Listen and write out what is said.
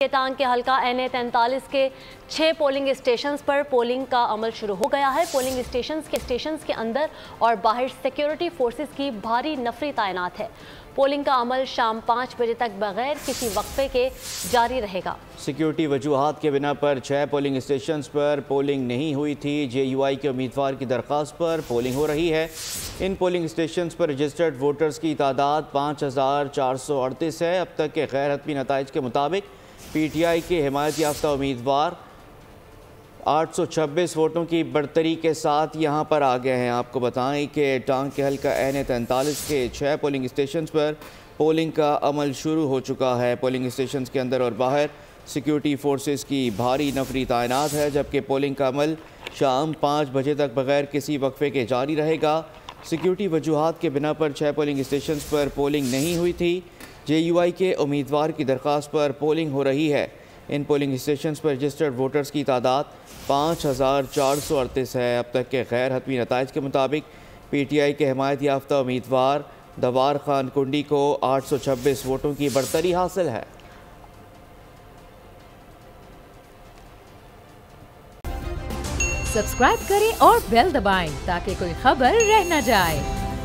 टांग के हल्का NA 43 के 6 पोलिंग स्टेशंस पर पोलिंग का अमल शुरू हो गया है। पोलिंग स्टेशंस के अंदर और बाहर सिक्योरिटी फोर्सेस की भारी नफरी तैनात है। पोलिंग का अमल शाम 5 बजे तक बगैर किसी वक्फे के जारी रहेगा। सिक्योरिटी वजूहात के बिना पर 6 पोलिंग स्टेशंस पर पोलिंग नहीं हुई थी। JUI के उम्मीदवार की दरख्वास्त पर पोलिंग हो रही है। इन पोलिंग स्टेशंस पर रजिस्टर्ड वोटर्स की तादाद 5438 है। अब तक के गैर हतमी नताइज के मुताबिक PTI के हिमायत याफ्ता उम्मीदवार 826 वोटों की बढ़तरी के साथ यहां पर आ गए हैं। आपको बताएं कि टांग के हल्का NA 43 के 6 पोलिंग स्टेशंस पर पोलिंग का अमल शुरू हो चुका है। पोलिंग स्टेशंस के अंदर और बाहर सिक्योरिटी फोर्सेस की भारी नफरी तैनात है, जबकि पोलिंग का अमल शाम 5 बजे तक बगैर किसी वक्फे के जारी रहेगा। सिक्योरिटी वजूहात के बिना पर 6 पोलिंग स्टेशंस पर पोलिंग नहीं हुई थी। JUI के उम्मीदवार की दरख्वास्त पर पोलिंग हो रही है। इन पोलिंग स्टेशंस पर रजिस्टर्ड वोटर्स की तादाद 5438 है। अब तक के गैर हतमी नताइज के मुताबिक PTI के हिमायत याफ्ता उम्मीदवार दवार खान कुंडी को 826 वोटों की बढ़तरी हासिल है। सब्सक्राइब करें और बेल दबाएं ताकि कोई खबर रह न जाए।